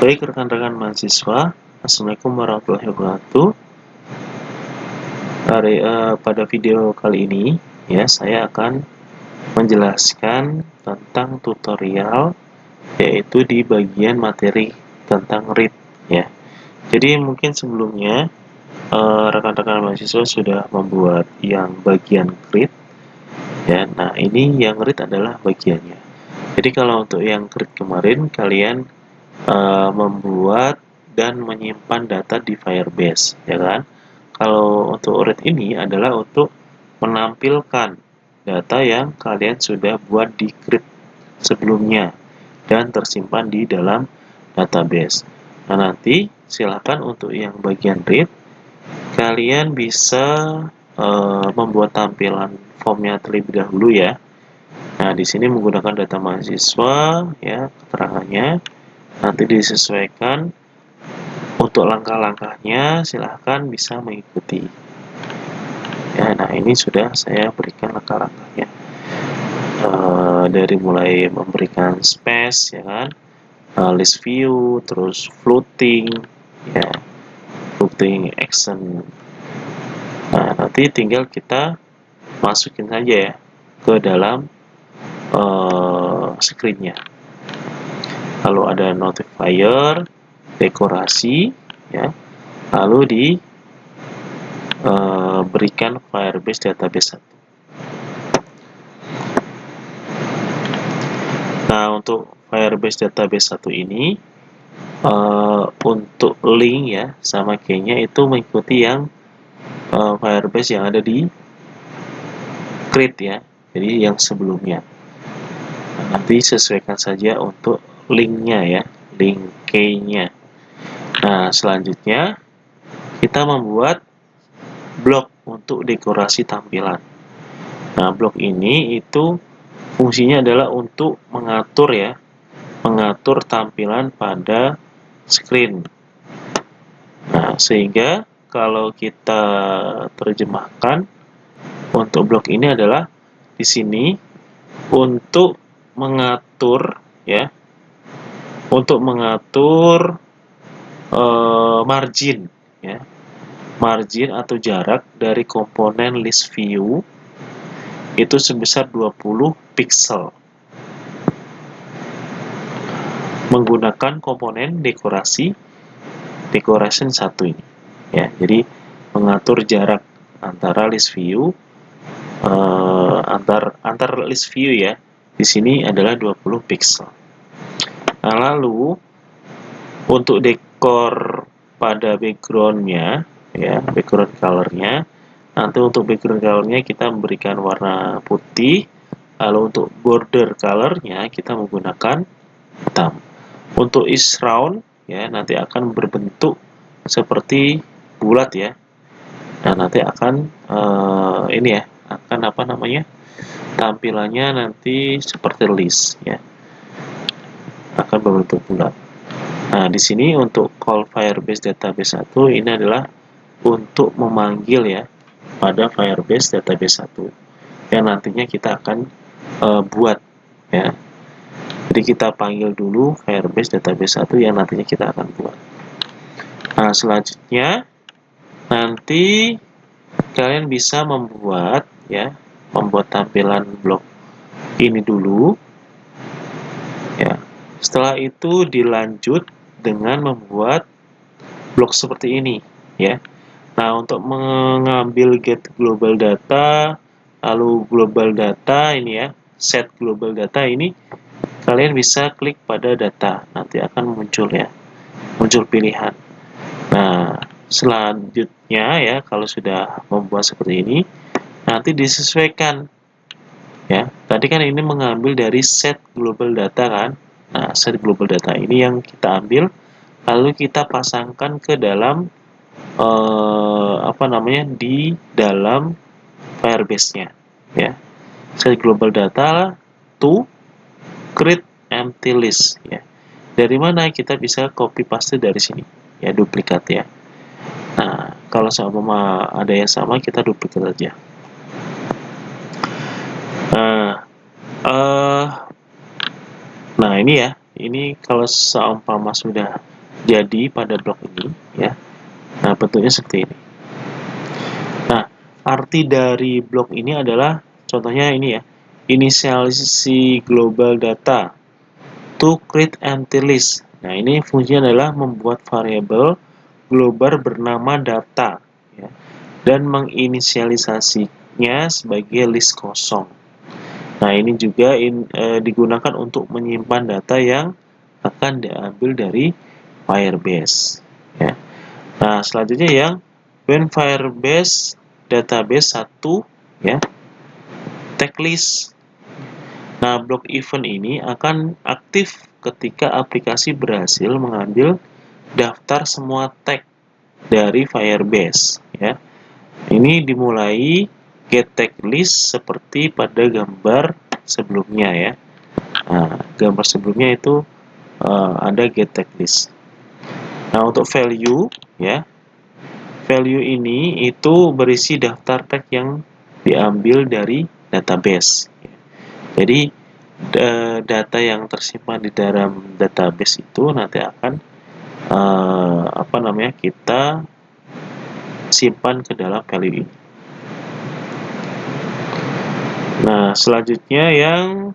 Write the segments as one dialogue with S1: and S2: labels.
S1: Baik rekan-rekan mahasiswa, Assalamualaikum warahmatullahi wabarakatuh. Pada video kali ini, ya saya akan menjelaskan tentang tutorial, yaitu di bagian materi tentang read, ya. Jadi mungkin sebelumnya rekan-rekan mahasiswa sudah membuat yang bagian read, ya. Nah ini yang read adalah bagiannya. Jadi kalau untuk yang read kemarin kalian membuat dan menyimpan data di Firebase, ya kan? Kalau untuk read ini adalah untuk menampilkan data yang kalian sudah buat di Grid sebelumnya dan tersimpan di dalam database. Nah, nanti silakan untuk yang bagian read, kalian bisa membuat tampilan formnya terlebih dahulu ya. Nah, di sini menggunakan data mahasiswa, ya, keterangannya. Nanti disesuaikan untuk langkah-langkahnya, silahkan bisa mengikuti ya. Nah ini sudah saya berikan langkah-langkahnya, dari mulai memberikan space ya kan, list view, terus floating ya, floating action. Nah nanti tinggal kita masukin saja ya ke dalam screennya. Lalu ada notifier, dekorasi, ya. Lalu berikan Firebase database 1. Nah untuk Firebase database 1 ini untuk link ya sama key-nya itu mengikuti yang Firebase yang ada di Create ya. Jadi yang sebelumnya. Nanti sesuaikan saja untuk linknya ya, link key-nya. Nah selanjutnya kita membuat blok untuk dekorasi tampilan. Nah blok ini itu fungsinya adalah untuk mengatur ya, mengatur tampilan pada screen. Nah sehingga kalau kita terjemahkan untuk blok ini adalah di sini untuk mengatur ya, untuk mengatur margin ya, margin atau jarak dari komponen list view itu sebesar 20 pixel menggunakan komponen decoration 1 ini ya. Jadi mengatur jarak antara list view antar list view ya. Di sini adalah 20 pixel. Nah, lalu untuk dekor pada backgroundnya ya, background colornya, nanti untuk background colornya kita memberikan warna putih. Lalu untuk border colornya kita menggunakan hitam. Untuk is round ya nanti akan berbentuk seperti bulat ya. Nah nanti akan ini ya, akan apa namanya, tampilannya nanti seperti list ya, akan berbentuk bulat. Nah di sini untuk call Firebase database 1 ini adalah untuk memanggil ya pada Firebase database 1 yang nantinya kita akan buat ya. Jadi kita panggil dulu Firebase database 1 yang nantinya kita akan buat. Nah selanjutnya nanti kalian bisa membuat ya, membuat tampilan blok ini dulu ya. Setelah itu dilanjut dengan membuat blok seperti ini ya. Nah untuk mengambil get global data, lalu global data ini ya, set global data ini, kalian bisa klik pada data, nanti akan muncul ya, muncul pilihan. Nah selanjutnya ya, kalau sudah membuat seperti ini, nanti disesuaikan ya. Tadi kan ini mengambil dari set global data kan. Nah set global data ini yang kita ambil, lalu kita pasangkan ke dalam apa namanya, di dalam Firebase-nya ya. Set global data to create empty list ya. Dari mana kita bisa copy paste dari sini ya, duplikat ya. Nah kalau sama ada yang sama kita duplikat aja. Nah ini ya, ini kalau seumpama sudah jadi pada blok ini ya. Nah, bentuknya seperti ini. Nah, arti dari blok ini adalah contohnya ini ya. Inisialisasi global data to create empty list. Nah, ini fungsinya adalah membuat variabel global bernama data ya, dan menginisialisasinya sebagai list kosong. Nah, ini juga digunakan untuk menyimpan data yang akan diambil dari Firebase ya. Nah, selanjutnya yang when Firebase database 1 ya, tag list. Nah, blok event ini akan aktif ketika aplikasi berhasil mengambil daftar semua tag dari Firebase ya. Ini dimulai get tag list seperti pada gambar sebelumnya ya. Nah, gambar sebelumnya itu ada get tag list. Nah, untuk value ya, value ini itu berisi daftar tag yang diambil dari database. Jadi data yang tersimpan di dalam database itu nanti akan kita simpan ke dalam value ini. Nah, selanjutnya yang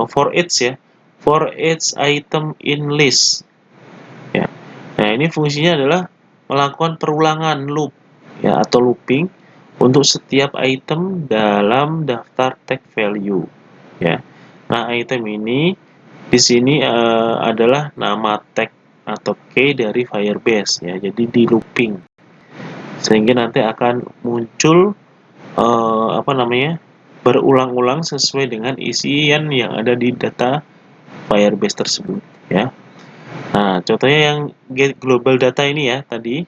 S1: for each ya, for each item in list ya. Nah, ini fungsinya adalah melakukan perulangan loop ya atau looping untuk setiap item dalam daftar tag value ya. Nah, item ini di sini adalah nama tag atau key dari Firebase ya. Jadi di looping sehingga nanti akan muncul berulang-ulang sesuai dengan isian yang ada di data Firebase tersebut ya. Nah, contohnya yang get global data ini ya tadi,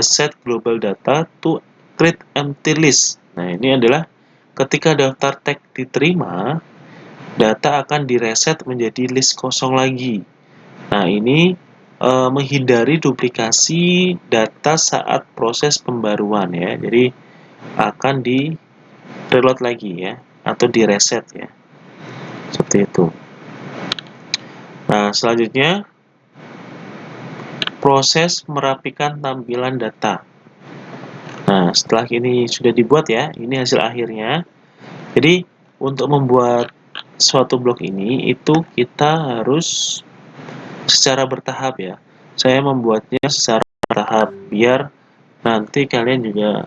S1: set global data to create empty list. Nah, ini adalah ketika daftar tag diterima, data akan direset menjadi list kosong lagi. Nah, ini menghindari duplikasi data saat proses pembaruan ya. Jadi akan di reload lagi ya atau di reset ya. Seperti itu. Nah, selanjutnya proses merapikan tampilan data. Nah, setelah ini sudah dibuat ya, ini hasil akhirnya. Jadi, untuk membuat suatu blok ini itu kita harus secara bertahap ya. Saya membuatnya secara bertahap biar nanti kalian juga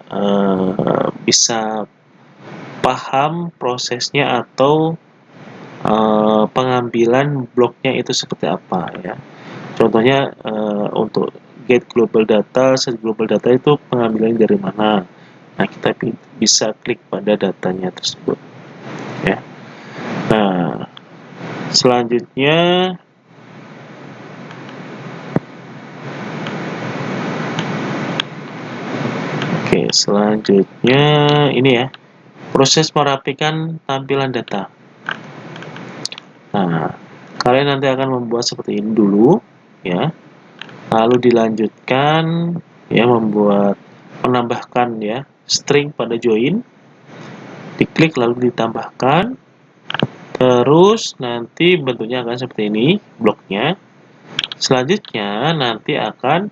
S1: bisa paham prosesnya atau pengambilan bloknya itu seperti apa ya. Contohnya untuk get global data, set global data itu pengambilannya dari mana. Nah, kita bisa klik pada datanya tersebut ya. Nah, selanjutnya selanjutnya ini ya, proses merapikan tampilan data. Nah, kalian nanti akan membuat seperti ini dulu ya. Lalu dilanjutkan ya menambahkan ya string pada join. Diklik lalu ditambahkan. Terus nanti bentuknya akan seperti ini bloknya. Selanjutnya nanti akan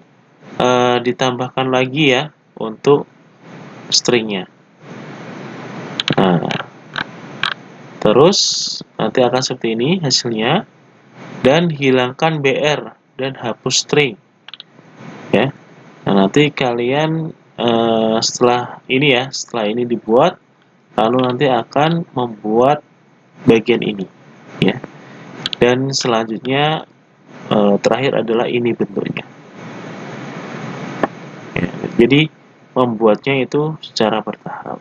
S1: ditambahkan lagi ya untuk stringnya. Nah, terus nanti akan seperti ini hasilnya, dan hilangkan BR dan hapus string ya. Nah, nanti kalian setelah ini dibuat, lalu nanti akan membuat bagian ini ya. Dan selanjutnya terakhir adalah ini bentuknya ya. Jadi membuatnya itu secara bertahap.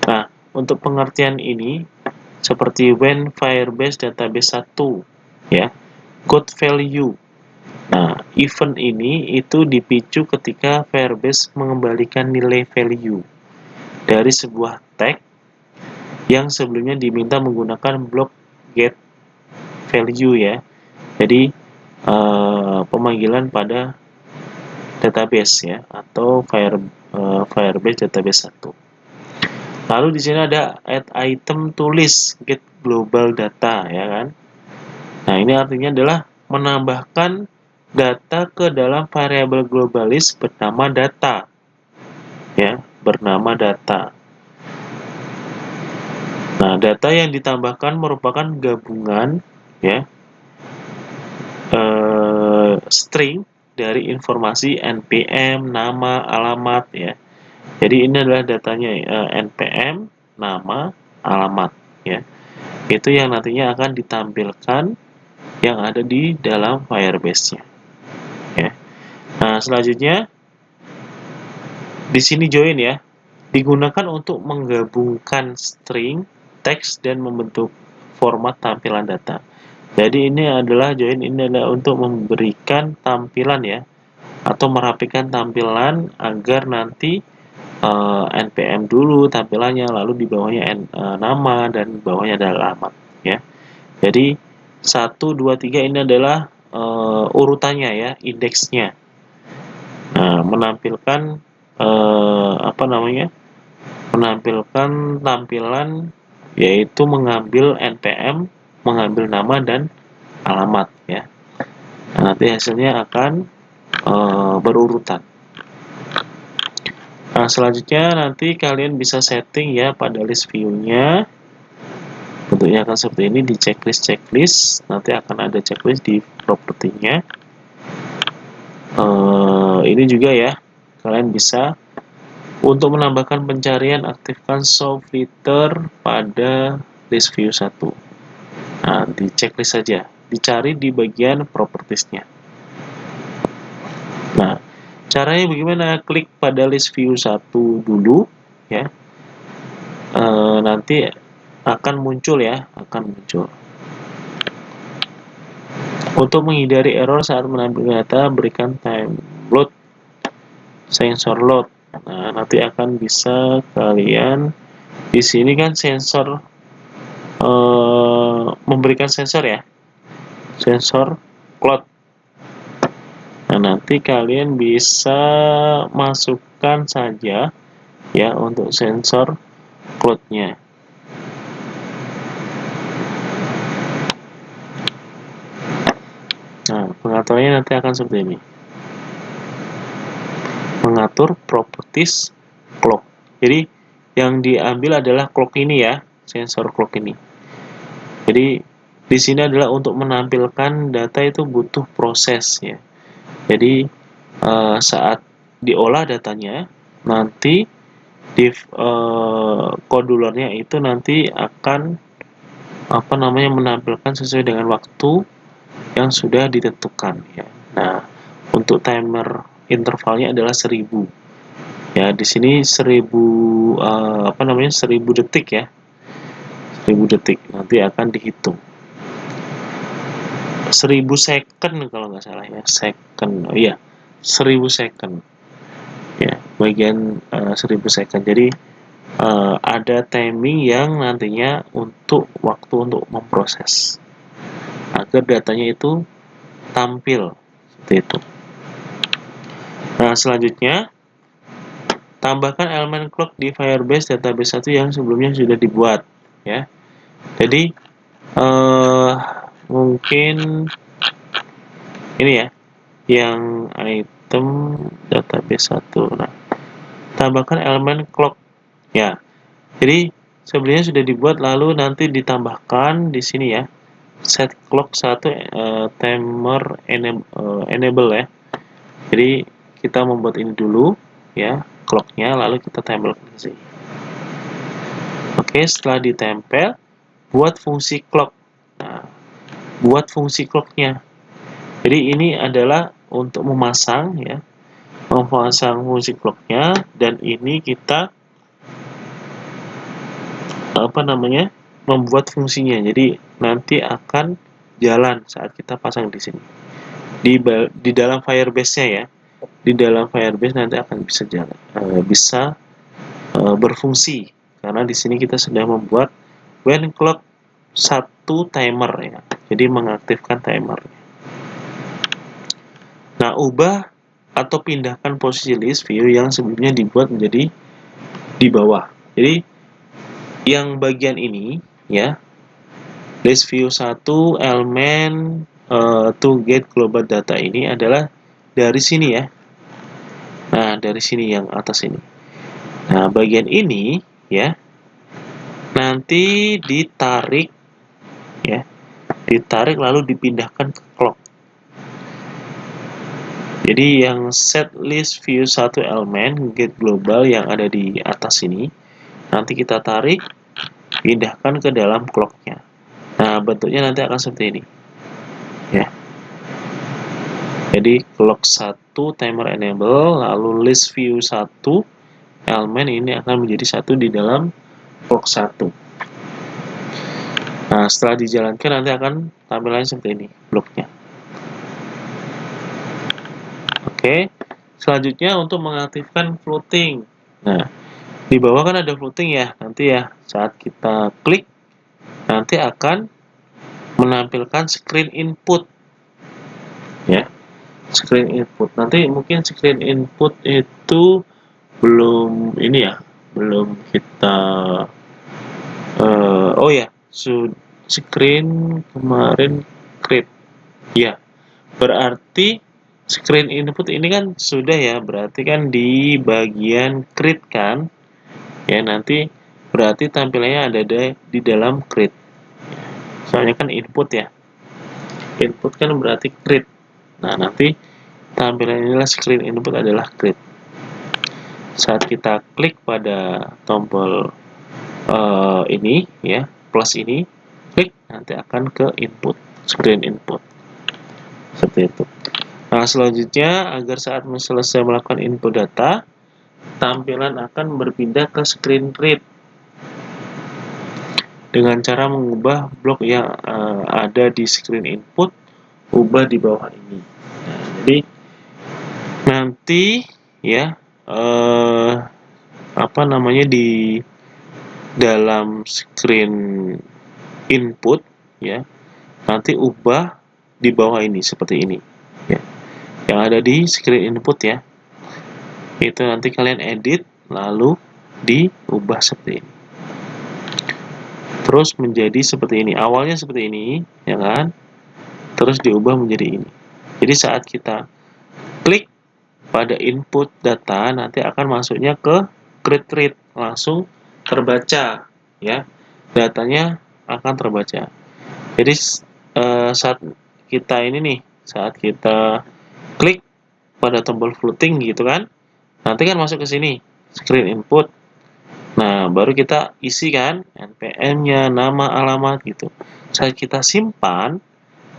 S1: Nah, untuk pengertian ini seperti when Firebase database 1 ya, got value. Nah, event ini itu dipicu ketika Firebase mengembalikan nilai value dari sebuah tag yang sebelumnya diminta menggunakan blok get value ya. Jadi pemanggilan pada database ya atau Firebase database 1. Lalu di sini ada add item to list get global data ya kan. Nah, ini artinya adalah menambahkan data ke dalam variabel global list bernama data, ya, bernama data. Nah, data yang ditambahkan merupakan gabungan, ya, string dari informasi npm, nama, alamat, ya. Jadi ini adalah datanya, npm, nama, alamat, ya. Itu yang nantinya akan ditampilkan yang ada di dalam Firebase-nya, ya. Nah, selanjutnya di sini join, ya, digunakan untuk menggabungkan string, teks, dan membentuk format tampilan data. Jadi ini adalah join, ini adalah untuk memberikan tampilan, ya, atau merapikan tampilan agar nanti npm dulu tampilannya, lalu di bawahnya nama, dan bawahnya adalah alamat, ya. Jadi 1, 2, 3 ini adalah urutannya, ya, indeksnya. Nah, menampilkan menampilkan tampilan, yaitu mengambil npm, mengambil nama dan alamat, ya. Nah, nanti hasilnya akan berurutan. Nah, selanjutnya nanti kalian bisa setting, ya, pada list view-nya. Bentuknya akan seperti ini di checklist. Nanti akan ada checklist di propertinya. Ini juga, ya, kalian bisa untuk menambahkan pencarian, aktifkan show filter pada list view 1. Nah, di checklist saja, dicari di bagian propertiesnya. Nah, caranya bagaimana? Klik pada list view 1 dulu, ya. Nanti akan muncul, ya, Untuk menghindari error saat mengambil data, berikan time load, sensor load. Nah, nanti akan bisa kalian di sini kan sensor memberikan sensor, ya, sensor cloud. Nah, nanti kalian bisa masukkan saja, ya, untuk sensor cloud-nya. Nah, pengaturannya nanti akan seperti ini. Mengatur properties clock. Jadi yang diambil adalah clock ini, ya, sensor clock ini. Jadi di sini adalah untuk menampilkan data itu butuh proses, ya. Jadi saat diolah datanya, nanti di kodulernya itu nanti akan menampilkan sesuai dengan waktu yang sudah ditentukan, ya. Nah, untuk timer intervalnya adalah 1000. Ya, di sini 1000 detik, ya. 1000 detik nanti akan dihitung. 1000 second kalau nggak salah, ya, second. Oh iya, 1000 second. Ya, bagian 1000 second. Jadi ada timing yang nantinya untuk waktu untuk memproses agar datanya itu tampil seperti itu. Nah, selanjutnya tambahkan elemen clock di Firebase database 1 yang sebelumnya sudah dibuat, ya. Jadi mungkin ini, ya, yang item database 1. Nah, tambahkan elemen clock, ya. Jadi sebelumnya sudah dibuat, lalu nanti ditambahkan di sini, ya, set clock 1 timer enable, ya. Jadi kita membuat ini dulu, ya, clocknya, lalu kita tempelkan ke sini. Oke, setelah ditempel, buat fungsi clock. Nah, buat fungsi clocknya. Jadi ini adalah untuk memasang, ya, memasang fungsi clocknya, dan ini kita membuat fungsinya. Jadi nanti akan jalan saat kita pasang di sini. Di dalam Firebase-nya, ya. Di dalam Firebase nanti akan bisa jalan, berfungsi, karena di sini kita sudah membuat when clock 1 timer, ya. Jadi mengaktifkan timer. Nah, ubah atau pindahkan posisi list view yang sebelumnya dibuat menjadi di bawah. Jadi yang bagian ini, ya, List view 1 elemen to get global data ini adalah dari sini ya. Nah, dari sini yang atas ini. Nah, bagian ini ya nanti ditarik ya. Ditarik lalu dipindahkan ke clock. Jadi yang set list view 1 elemen get global yang ada di atas ini nanti kita tarik, pindahkan ke dalam clocknya. Nah, bentuknya nanti akan seperti ini. Ya. Jadi clock 1 timer enable, lalu list view 1 elemen ini akan menjadi satu di dalam clock 1. Nah, setelah dijalankan nanti akan tampilannya seperti ini bloknya. Oke. Selanjutnya untuk mengaktifkan floating. Nah, di bawah kan ada floating ya, nanti ya saat kita klik nanti akan menampilkan screen input ya. Screen input. Nanti mungkin screen input itu belum ini ya, belum kita oh ya, screen kemarin create. Ya. Berarti screen input ini kan sudah ya, berarti kan di bagian create kan. Ya, nanti berarti tampilannya ada di dalam create. Soalnya kan input ya. Input kan berarti create. Nah, nanti tampilan inilah screen input adalah create. Saat kita klik pada tombol ini ya, plus ini, klik nanti akan ke input, screen input. Seperti itu. Nah, selanjutnya agar saat selesai melakukan input data, tampilan akan berpindah ke screen read dengan cara mengubah blok yang ada di screen input, ubah di bawah ini. Nah, jadi nanti ya apa namanya di dalam screen input ya nanti ubah di bawah ini seperti ini ya. Yang ada di screen input ya. Itu nanti kalian edit lalu diubah seperti ini. Terus menjadi seperti ini. Awalnya seperti ini, ya kan? Terus diubah menjadi ini. Jadi saat kita klik pada input data, nanti akan masuknya ke create read, langsung terbaca, ya. Datanya akan terbaca. Jadi saat kita ini nih, saat kita klik pada tombol floating gitu kan, nanti kan masuk ke sini, screen input. Nah, baru kita isi kan NPM-nya, nama, alamat gitu. Saat kita simpan,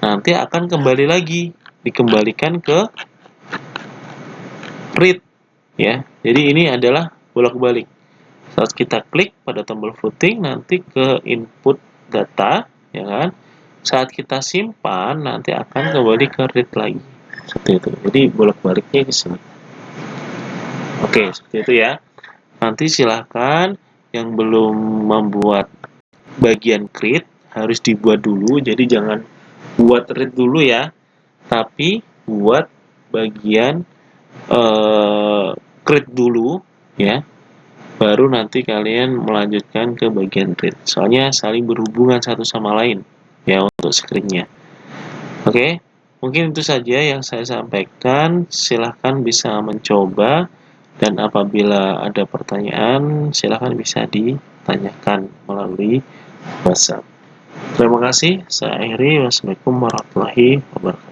S1: nanti akan kembali lagi, dikembalikan ke read ya. Jadi ini adalah bolak-balik. Saat kita klik pada tombol floating nanti ke input data ya kan. Saat kita simpan nanti akan kembali ke read lagi. Seperti itu. Jadi bolak-baliknya ke sini. Oke, seperti itu ya. Nanti silahkan yang belum membuat bagian create harus dibuat dulu. Jadi jangan buat read dulu ya. Tapi buat bagian create dulu ya. Baru nanti kalian melanjutkan ke bagian read. Soalnya saling berhubungan satu sama lain ya untuk screen-nya. Oke, mungkin itu saja yang saya sampaikan. Silahkan bisa mencoba. Dan apabila ada pertanyaan, silahkan bisa ditanyakan melalui WhatsApp. Terima kasih. Saya akhiri. Wassalamualaikum warahmatullahi wabarakatuh.